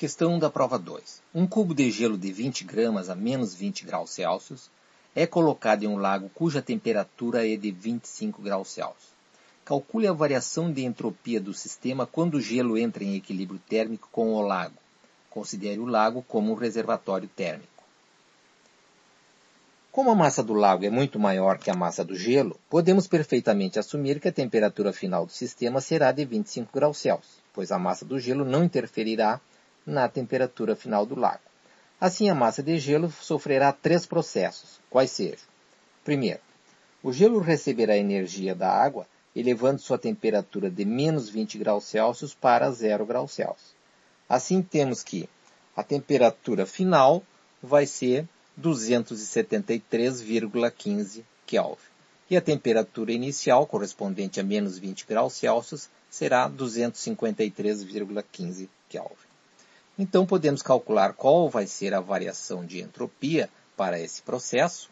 Questão da prova 2. Um cubo de gelo de 20 gramas a menos 20 graus Celsius é colocado em um lago cuja temperatura é de 25 graus Celsius. Calcule a variação de entropia do sistema quando o gelo entra em equilíbrio térmico com o lago. Considere o lago como um reservatório térmico. Como a massa do lago é muito maior que a massa do gelo, podemos perfeitamente assumir que a temperatura final do sistema será de 25 graus Celsius, pois a massa do gelo não interferirá na temperatura final do lago. Assim, a massa de gelo sofrerá 3 processos, quais sejam: primeiro, o gelo receberá energia da água, elevando sua temperatura de menos 20 graus Celsius para 0 graus Celsius. Assim, temos que a temperatura final vai ser 273,15 Kelvin. E a temperatura inicial, correspondente a menos 20 graus Celsius, será 253,15 Kelvin. Então, podemos calcular qual vai ser a variação de entropia para esse processo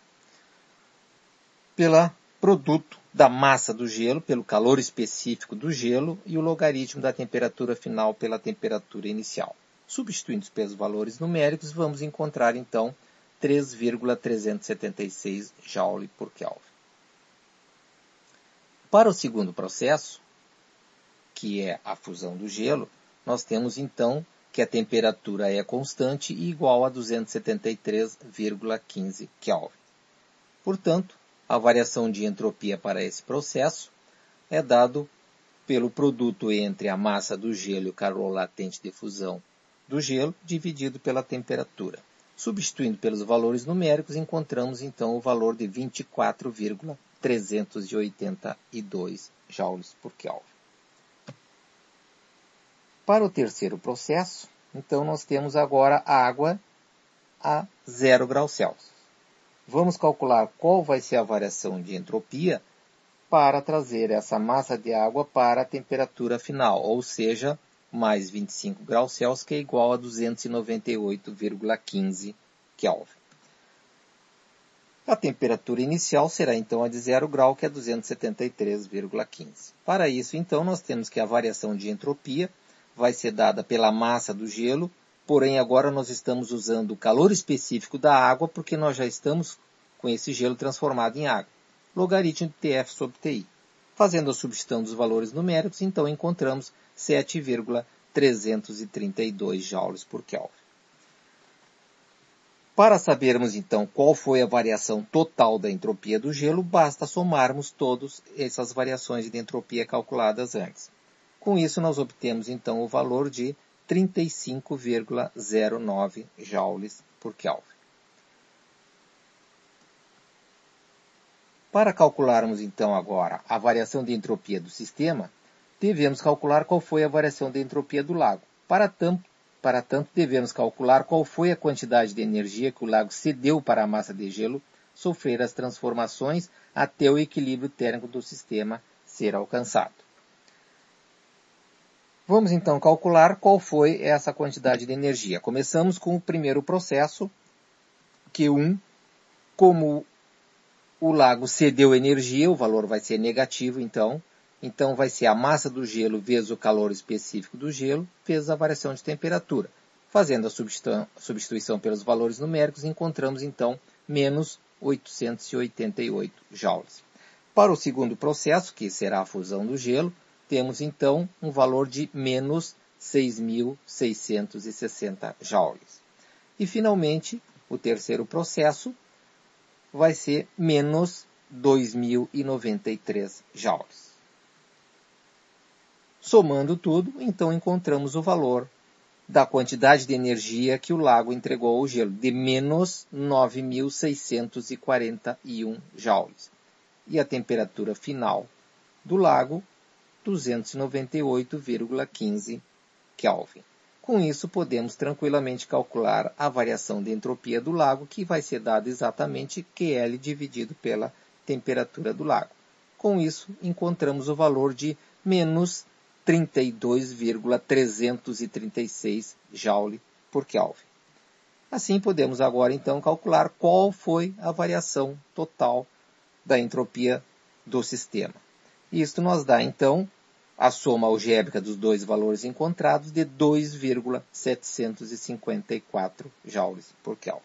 pelo produto da massa do gelo, pelo calor específico do gelo e o logaritmo da temperatura final pela temperatura inicial. Substituindo pelos valores numéricos, vamos encontrar, então, 3,376 Joule por Kelvin. Para o segundo processo, que é a fusão do gelo, nós temos, então, que a temperatura é constante e igual a 273,15 Kelvin. Portanto, a variação de entropia para esse processo é dado pelo produto entre a massa do gelo e o calor latente de fusão do gelo dividido pela temperatura. Substituindo pelos valores numéricos, encontramos então o valor de 24,382 joules por Kelvin. Para o terceiro processo, então nós temos agora a água a 0 graus Celsius. Vamos calcular qual vai ser a variação de entropia para trazer essa massa de água para a temperatura final, ou seja, mais 25 graus Celsius, que é igual a 298,15 Kelvin. A temperatura inicial será então a de 0 grau, que é 273,15. Para isso, então, nós temos que a variação de entropia vai ser dada pela massa do gelo, porém agora nós estamos usando o calor específico da água, porque nós já estamos com esse gelo transformado em água. Logaritmo de Tf sobre Ti. Fazendo a substituição dos valores numéricos, então encontramos 7,332 joules por Kelvin. Para sabermos então qual foi a variação total da entropia do gelo, basta somarmos todas essas variações de entropia calculadas antes. Com isso, nós obtemos então o valor de 35,09 joules por Kelvin. Para calcularmos então agora a variação de entropia do sistema, devemos calcular qual foi a variação de entropia do lago. Para tanto, devemos calcular qual foi a quantidade de energia que o lago cedeu para a massa de gelo sofrer as transformações até o equilíbrio térmico do sistema ser alcançado. Vamos então calcular qual foi essa quantidade de energia. Começamos com o primeiro processo, Q1. Como o lago cedeu energia, o valor vai ser negativo, então vai ser a massa do gelo vezes o calor específico do gelo, vezes a variação de temperatura. Fazendo a substituição pelos valores numéricos, encontramos então menos 888 joules. Para o segundo processo, que será a fusão do gelo, temos então um valor de menos 6.660 joules. E finalmente, o terceiro processo vai ser menos 2.093 joules. Somando tudo, então encontramos o valor da quantidade de energia que o lago entregou ao gelo, de menos 9.641 joules. E a temperatura final do lago, 298,15 Kelvin. Com isso, podemos tranquilamente calcular a variação de entropia do lago, que vai ser dada exatamente QL dividido pela temperatura do lago. Com isso, encontramos o valor de menos 32,336 joule por Kelvin. Assim, podemos agora então calcular qual foi a variação total da entropia do sistema. Isto nos dá então a soma algébrica dos dois valores encontrados de 2,754 joules por Kelvin.